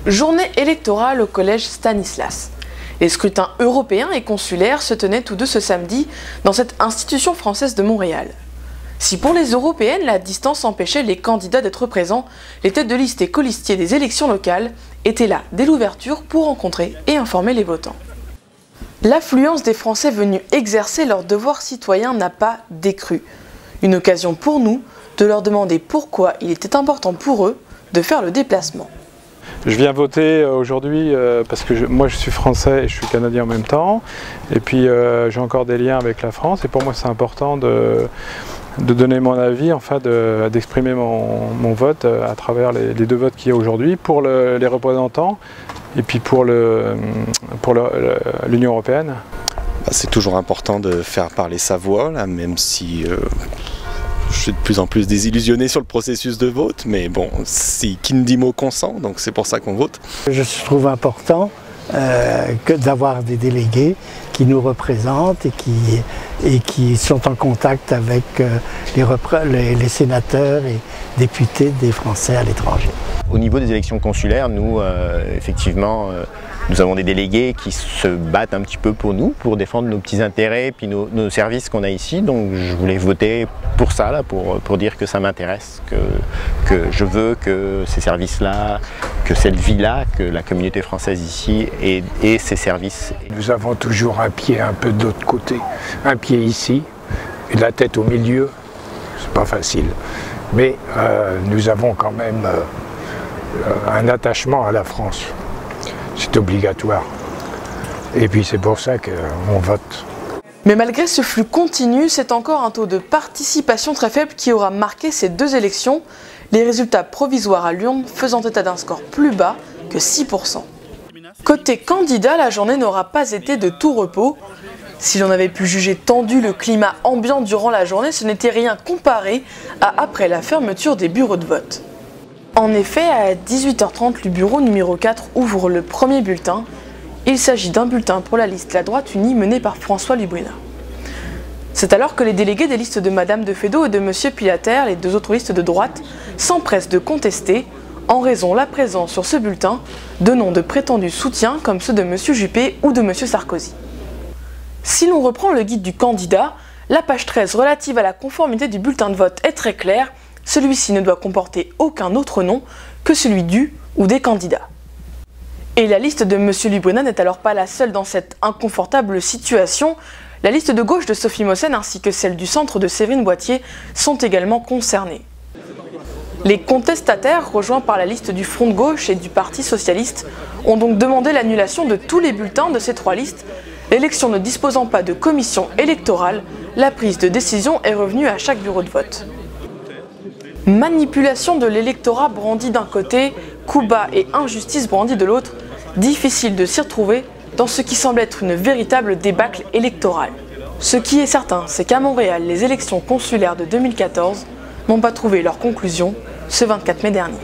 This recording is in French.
Journée électorale au collège Stanislas. Les scrutins européens et consulaires se tenaient tous deux ce samedi dans cette institution française de Montréal. Si pour les européennes, la distance empêchait les candidats d'être présents, les têtes de liste et colistiers des élections locales étaient là dès l'ouverture pour rencontrer et informer les votants. L'affluence des Français venus exercer leur devoir citoyen n'a pas décru. Une occasion pour nous de leur demander pourquoi il était important pour eux de faire le déplacement. Je viens voter aujourd'hui parce que moi je suis français et je suis canadien en même temps. Et puis j'ai encore des liens avec la France et pour moi c'est important de donner mon avis, enfin d'exprimer mon vote à travers les deux votes qu'il y a aujourd'hui pour les représentants et puis pour l'Union européenne. C'est toujours important de faire parler sa voix, là, même si je suis de plus en plus désillusionné sur le processus de vote, mais bon, qui ne dit mot consent, donc c'est pour ça qu'on vote. Je trouve important d'avoir des délégués qui nous représentent et qui sont en contact avec les sénateurs et députés des Français à l'étranger. Au niveau des élections consulaires, nous, effectivement, nous avons des délégués qui se battent un petit peu pour nous, pour défendre nos petits intérêts et puis nos services qu'on a ici. Donc je voulais voter pour ça, là, pour dire que ça m'intéresse, que je veux que ces services-là, que cette vie-là, que la communauté française ici ait ces services. Nous avons toujours un pied un peu de l'autre côté, un pied ici et la tête au milieu. C'est pas facile, mais nous avons quand même un attachement à la France. C'est obligatoire. Et puis c'est pour ça qu'on vote. Mais malgré ce flux continu, c'est encore un taux de participation très faible qui aura marqué ces deux élections, les résultats provisoires à l'urne faisant état d'un score plus bas que 6%. Côté candidat, la journée n'aura pas été de tout repos. Si l'on avait pu juger tendu le climat ambiant durant la journée, ce n'était rien comparé à après la fermeture des bureaux de vote. En effet, à 18h30, le bureau numéro 4 ouvre le premier bulletin. Il s'agit d'un bulletin pour la liste La Droite Unie menée par François Lubrina. C'est alors que les délégués des listes de Madame de Fédot et de Monsieur Pilater, les deux autres listes de droite, s'empressent de contester en raison de la présence sur ce bulletin de noms de prétendus soutiens comme ceux de Monsieur Juppé ou de Monsieur Sarkozy. Si l'on reprend le guide du candidat, la page 13 relative à la conformité du bulletin de vote est très claire. Celui-ci ne doit comporter aucun autre nom que celui du ou des candidats. Et la liste de M. Lubrina n'est alors pas la seule dans cette inconfortable situation. La liste de gauche de Sophie Mossen ainsi que celle du centre de Séverine Boitier sont également concernées. Les contestataires, rejoints par la liste du Front de gauche et du Parti socialiste, ont donc demandé l'annulation de tous les bulletins de ces trois listes. L'élection ne disposant pas de commission électorale, la prise de décision est revenue à chaque bureau de vote. Manipulation de l'électorat brandi d'un côté, coup bas et injustice brandi de l'autre, difficile de s'y retrouver dans ce qui semble être une véritable débâcle électorale. Ce qui est certain, c'est qu'à Montréal, les élections consulaires de 2014 n'ont pas trouvé leur conclusion ce 24 mai dernier.